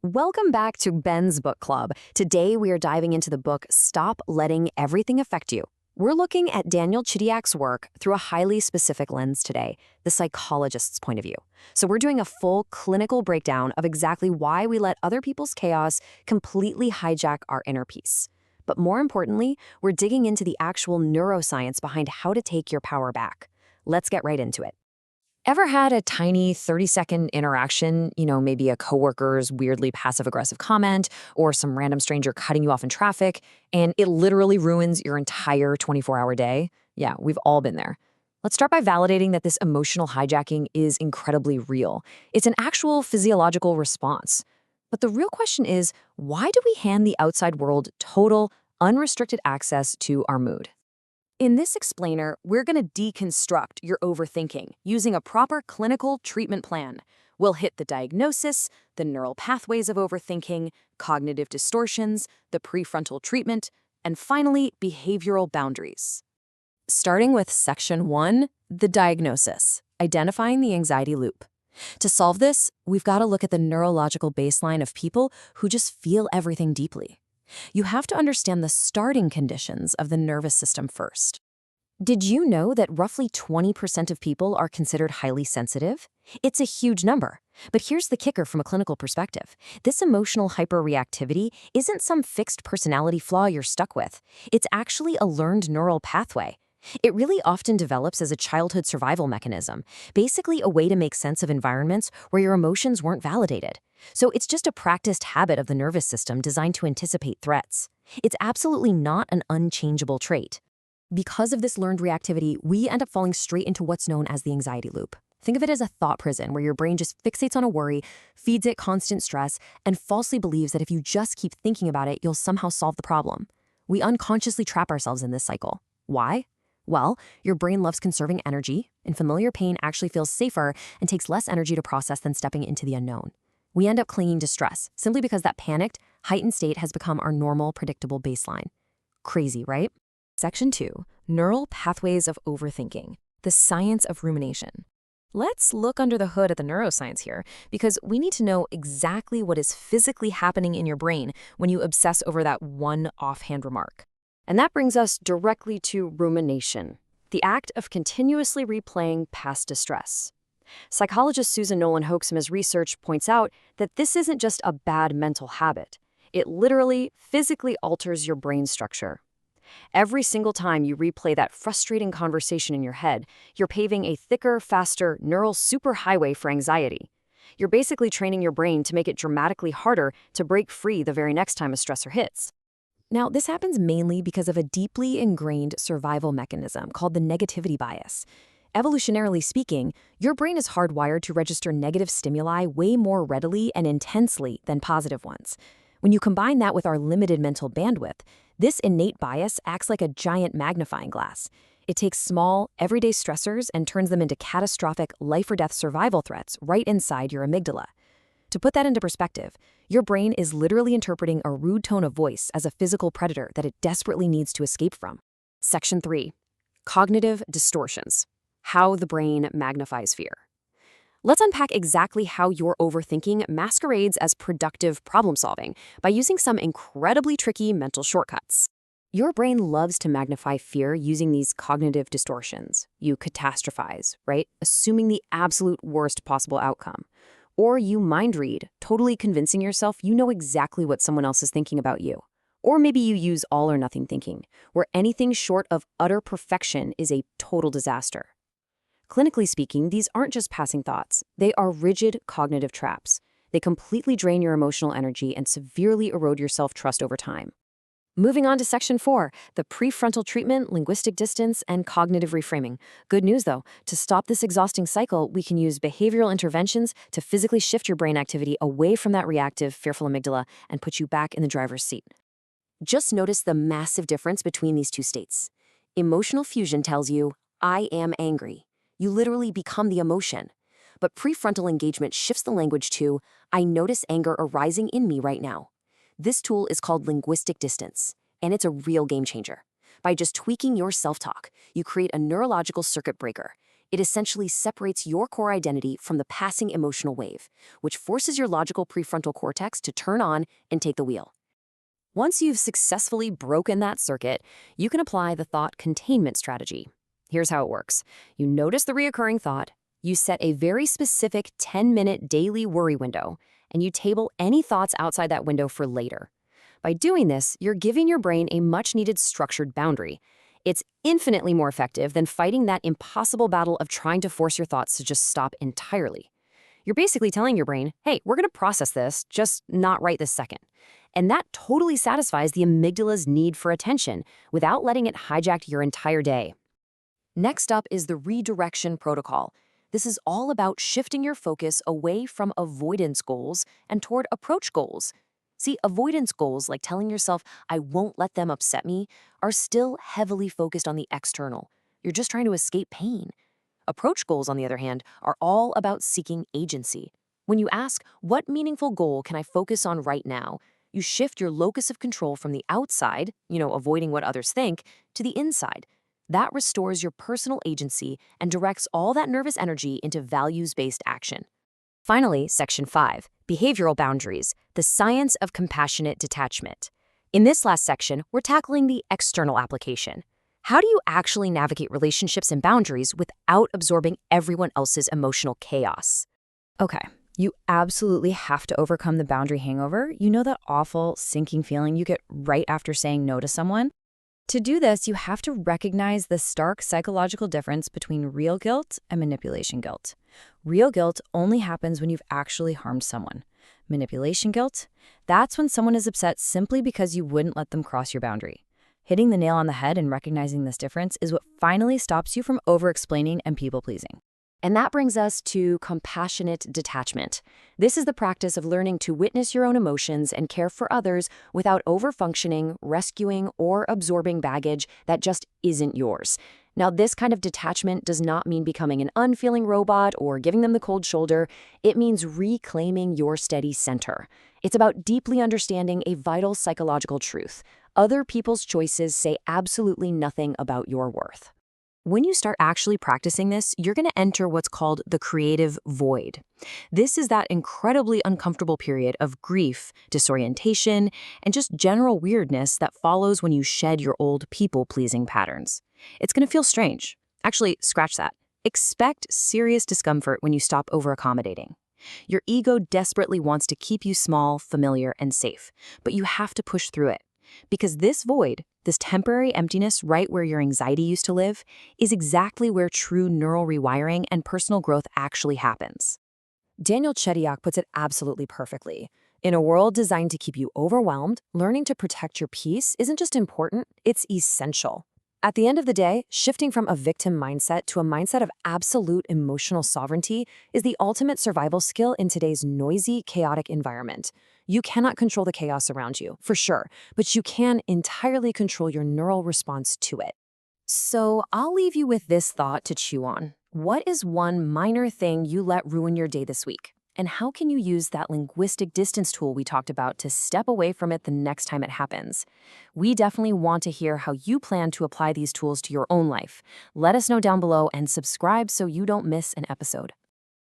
Welcome back to Ben's Book Club. Today we are diving into the book Stop Letting Everything Affect You. We're looking at Daniel Chidiac's work through a highly specific lens today, the psychologist's point of view. So we're doing a full clinical breakdown of exactly why we let other people's chaos completely hijack our inner peace. But more importantly, we're digging into the actual neuroscience behind how to take your power back. Let's get right into it. Ever had a tiny 30-second interaction, maybe a coworker's weirdly passive-aggressive comment or some random stranger cutting you off in traffic, and it literally ruins your entire 24-hour day? Yeah, we've all been there. Let's start by validating that this emotional hijacking is incredibly real. It's an actual physiological response. But the real question is, why do we hand the outside world total, unrestricted access to our mood? In this explainer, we're going to deconstruct your overthinking using a proper clinical treatment plan. We'll hit the diagnosis, the neural pathways of overthinking, cognitive distortions, the prefrontal treatment, and finally, behavioral boundaries. Starting with Section 1, the diagnosis, identifying the anxiety loop. To solve this, we've got to look at the neurological baseline of people who just feel everything deeply. You have to understand the starting conditions of the nervous system first. Did you know that roughly 20% of people are considered highly sensitive? It's a huge number. But here's the kicker from a clinical perspective. This emotional hyperreactivity isn't some fixed personality flaw you're stuck with. It's actually a learned neural pathway. It really often develops as a childhood survival mechanism, basically a way to make sense of environments where your emotions weren't validated. So it's just a practiced habit of the nervous system designed to anticipate threats. It's absolutely not an unchangeable trait. Because of this learned reactivity, we end up falling straight into what's known as the anxiety loop. Think of it as a thought prison where your brain just fixates on a worry, feeds it constant stress, and falsely believes that if you just keep thinking about it, you'll somehow solve the problem. We unconsciously trap ourselves in this cycle. Why? Well, your brain loves conserving energy, and familiar pain actually feels safer and takes less energy to process than stepping into the unknown. We end up clinging to stress, simply because that panicked, heightened state has become our normal, predictable baseline. Crazy, right? Section 2, Neural Pathways of Overthinking, the Science of Rumination. Let's look under the hood at the neuroscience here, because we need to know exactly what is physically happening in your brain when you obsess over that one offhand remark. And that brings us directly to rumination, the act of continuously replaying past distress. Psychologist Susan Nolan-Hoaxma's research points out that this isn't just a bad mental habit. It literally, physically alters your brain structure. Every single time you replay that frustrating conversation in your head, you're paving a thicker, faster neural superhighway for anxiety. You're basically training your brain to make it dramatically harder to break free the very next time a stressor hits. Now, this happens mainly because of a deeply ingrained survival mechanism called the negativity bias. Evolutionarily speaking, your brain is hardwired to register negative stimuli way more readily and intensely than positive ones. When you combine that with our limited mental bandwidth, this innate bias acts like a giant magnifying glass. It takes small, everyday stressors and turns them into catastrophic life-or-death survival threats right inside your amygdala. To put that into perspective, your brain is literally interpreting a rude tone of voice as a physical predator that it desperately needs to escape from. Section 3. Cognitive distortions. How the brain magnifies fear. Let's unpack exactly how your overthinking masquerades as productive problem-solving by using some incredibly tricky mental shortcuts. Your brain loves to magnify fear using these cognitive distortions. You catastrophize, right? Assuming the absolute worst possible outcome. Or you mind read, totally convincing yourself you know exactly what someone else is thinking about you. Or maybe you use all or nothing thinking, where anything short of utter perfection is a total disaster. Clinically speaking, these aren't just passing thoughts. They are rigid cognitive traps. They completely drain your emotional energy and severely erode your self-trust over time. Moving on to Section 4, the prefrontal treatment, linguistic distance, and cognitive reframing. Good news, though. To stop this exhausting cycle, we can use behavioral interventions to physically shift your brain activity away from that reactive, fearful amygdala and put you back in the driver's seat. Just notice the massive difference between these two states. Emotional fusion tells you, I am angry. You literally become the emotion. But prefrontal engagement shifts the language to, I notice anger arising in me right now. This tool is called linguistic distance, and it's a real game changer. By just tweaking your self-talk, you create a neurological circuit breaker. It essentially separates your core identity from the passing emotional wave, which forces your logical prefrontal cortex to turn on and take the wheel. Once you've successfully broken that circuit, you can apply the thought containment strategy. Here's how it works. You notice the reoccurring thought, you set a very specific 10-minute daily worry window, and you table any thoughts outside that window for later. By doing this, you're giving your brain a much-needed structured boundary. It's infinitely more effective than fighting that impossible battle of trying to force your thoughts to just stop entirely. You're basically telling your brain, hey, we're going to process this, just not right this second. And that totally satisfies the amygdala's need for attention without letting it hijack your entire day. Next up is the redirection protocol. This is all about shifting your focus away from avoidance goals and toward approach goals. See, avoidance goals, like telling yourself, I won't let them upset me, are still heavily focused on the external. You're just trying to escape pain. Approach goals, on the other hand, are all about seeking agency. When you ask, what meaningful goal can I focus on right now, you shift your locus of control from the outside, avoiding what others think, to the inside. That restores your personal agency and directs all that nervous energy into values-based action. Finally, Section 5, Behavioral Boundaries, the Science of Compassionate Detachment. In this last section, we're tackling the external application. How do you actually navigate relationships and boundaries without absorbing everyone else's emotional chaos? Okay, you absolutely have to overcome the boundary hangover. You know that awful, sinking feeling you get right after saying no to someone? To do this, you have to recognize the stark psychological difference between real guilt and manipulation guilt. Real guilt only happens when you've actually harmed someone. Manipulation guilt, that's when someone is upset simply because you wouldn't let them cross your boundary. Hitting the nail on the head and recognizing this difference is what finally stops you from over-explaining and people-pleasing. And that brings us to compassionate detachment. This is the practice of learning to witness your own emotions and care for others without overfunctioning, rescuing, or absorbing baggage that just isn't yours. Now, this kind of detachment does not mean becoming an unfeeling robot or giving them the cold shoulder. It means reclaiming your steady center. It's about deeply understanding a vital psychological truth. Other people's choices say absolutely nothing about your worth. When you start actually practicing this, you're going to enter what's called the creative void. This is that incredibly uncomfortable period of grief, disorientation, and just general weirdness that follows when you shed your old people-pleasing patterns. It's going to feel strange. Actually, scratch that. Expect serious discomfort when you stop over-accommodating. Your ego desperately wants to keep you small, familiar, and safe, but you have to push through it. Because this void, this temporary emptiness right where your anxiety used to live, is exactly where true neural rewiring and personal growth actually happens. Daniel Chidiac puts it absolutely perfectly. In a world designed to keep you overwhelmed, learning to protect your peace isn't just important, it's essential. At the end of the day, shifting from a victim mindset to a mindset of absolute emotional sovereignty is the ultimate survival skill in today's noisy, chaotic environment. You cannot control the chaos around you, for sure, but you can entirely control your neural response to it. So I'll leave you with this thought to chew on. What is one minor thing you let ruin your day this week? And how can you use that linguistic distance tool we talked about to step away from it the next time it happens? We definitely want to hear how you plan to apply these tools to your own life. Let us know down below and subscribe so you don't miss an episode.